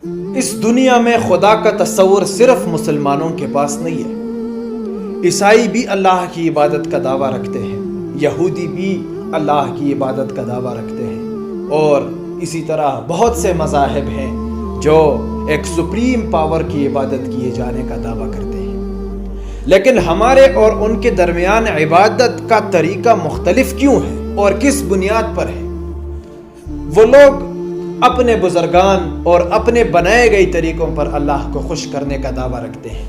اس دنیا میں خدا کا تصور صرف مسلمانوں کے پاس نہیں ہے۔ عیسائی بھی اللہ کی عبادت کا دعویٰ رکھتے ہیں، یہودی بھی اللہ کی عبادت کا دعویٰ رکھتے ہیں، اور اسی طرح بہت سے مذاہب ہیں جو ایک سپریم پاور کی عبادت کیے جانے کا دعویٰ کرتے ہیں۔ لیکن ہمارے اور ان کے درمیان عبادت کا طریقہ مختلف کیوں ہے اور کس بنیاد پر ہے؟ وہ لوگ اپنے بزرگان اور اپنے بنائے گئے طریقوں پر اللہ کو خوش کرنے کا دعویٰ رکھتے ہیں۔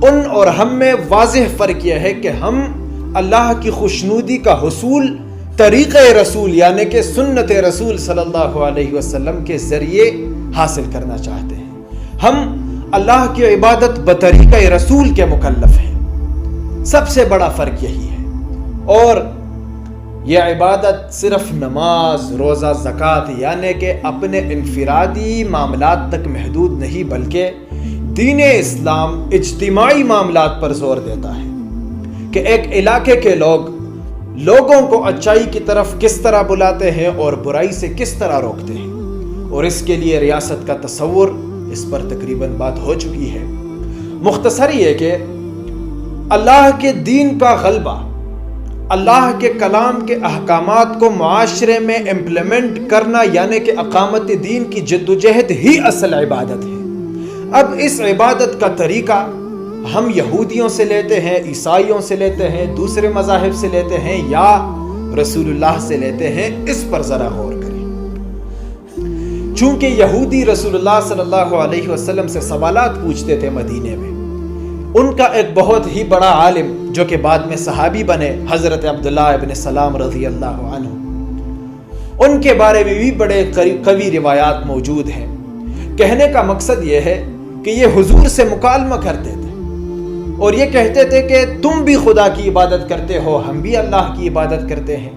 ان اور ہم میں واضح فرق یہ ہے کہ ہم اللہ کی خوشنودی کا حصول طریقہ رسول یعنی کہ سنت رسول صلی اللہ علیہ وسلم کے ذریعے حاصل کرنا چاہتے ہیں۔ ہم اللہ کی عبادت بطریقہ رسول کے مکلف ہیں۔ سب سے بڑا فرق یہی ہے۔ اور یہ عبادت صرف نماز، روزہ، زکوٰۃ یعنی کہ اپنے انفرادی معاملات تک محدود نہیں، بلکہ دین اسلام اجتماعی معاملات پر زور دیتا ہے کہ ایک علاقے کے لوگوں کو اچائی کی طرف کس طرح بلاتے ہیں اور برائی سے کس طرح روکتے ہیں، اور اس کے لیے ریاست کا تصور، اس پر تقریباً بات ہو چکی ہے۔ مختصر یہ کہ اللہ کے دین کا غلبہ، اللہ کے کلام کے احکامات کو معاشرے میں امپلیمنٹ کرنا یعنی کہ اقامت دین کی جدوجہد ہی اصل عبادت ہے۔ اب اس عبادت کا طریقہ ہم یہودیوں سے لیتے ہیں، عیسائیوں سے لیتے ہیں، دوسرے مذاہب سے لیتے ہیں یا رسول اللہ سے لیتے ہیں، اس پر ذرا غور کریں۔ چونکہ یہودی رسول اللہ صلی اللہ علیہ وسلم سے سوالات پوچھتے تھے مدینے میں، ان کا ایک بہت ہی بڑا عالم جو کہ بعد میں صحابی بنے، حضرت عبداللہ ابن سلام رضی اللہ عنہ، ان کے بارے میں بھی بڑے قوی روایات موجود ہیں۔ کہنے کا مقصد یہ ہے کہ یہ حضور سے مکالمہ کرتے تھے اور یہ کہتے تھے کہ تم بھی خدا کی عبادت کرتے ہو، ہم بھی اللہ کی عبادت کرتے ہیں،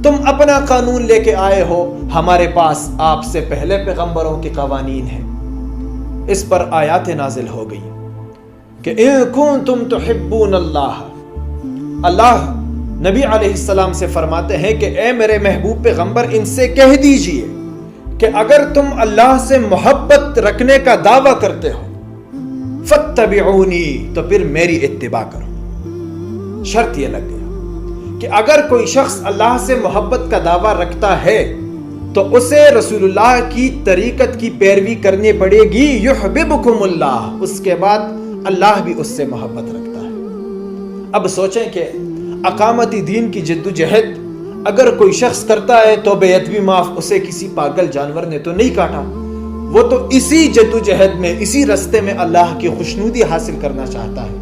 تم اپنا قانون لے کے آئے ہو، ہمارے پاس آپ سے پہلے پیغمبروں کے قوانین ہیں۔ اس پر آیات نازل ہو گئی کہ اِن کنتم تحبون اللہ، اللہ نبی علیہ السلام سے فرماتے ہیں کہ اے میرے محبوب پیغمبر، ان سے کہہ دیجئے کہ اگر تم اللہ سے محبت رکھنے کا دعویٰ کرتے ہو فاتبعونی، تو پھر میری اتباع کرو۔ شرط یہ لگ گیا کہ اگر کوئی شخص اللہ سے محبت کا دعویٰ رکھتا ہے تو اسے رسول اللہ کی طریقت کی پیروی کرنی پڑے گی۔ یحببکم اللہ، اس کے بعد اللہ بھی اس سے محبت رکھتا ہے۔ اب سوچیں کہ اقامت دین کی جدوجہد اگر کوئی شخص کرتا ہے تو بیعت بھی معاف، اسے کسی پاگل جانور نے تو نہیں کاٹا، وہ تو اسی جدوجہد میں، اسی رستے میں اللہ کی خوشنودی حاصل کرنا چاہتا ہے۔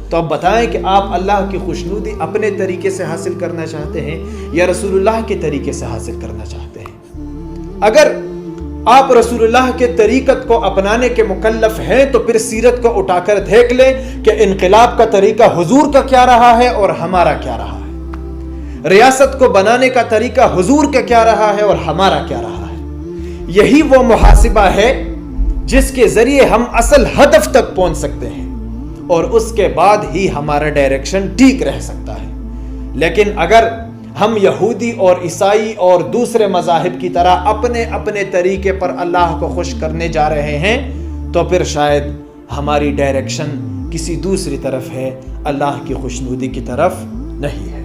تو اب بتائیں کہ آپ اللہ کی خوشنودی اپنے طریقے سے حاصل کرنا چاہتے ہیں یا رسول اللہ کے طریقے سے حاصل کرنا چاہتے ہیں؟ اگر آپ رسول اللہ کے طریقت کو اپنانے کے مکلف ہیں تو پھر سیرت کو اٹھا کر دیکھ لیں کہ انقلاب کا طریقہ حضور کا کیا رہا ہے اور ہمارا کیا رہا ہے، ریاست کو بنانے کا طریقہ حضور کا کیا رہا ہے اور ہمارا کیا رہا ہے۔ یہی وہ محاسبہ ہے جس کے ذریعے ہم اصل ہدف تک پہنچ سکتے ہیں اور اس کے بعد ہی ہمارا ڈائریکشن ٹھیک رہ سکتا ہے۔ لیکن اگر ہم یہودی اور عیسائی اور دوسرے مذاہب کی طرح اپنے اپنے طریقے پر اللہ کو خوش کرنے جا رہے ہیں تو پھر شاید ہماری ڈائریکشن کسی دوسری طرف ہے، اللہ کی خوشنودی کی طرف نہیں ہے۔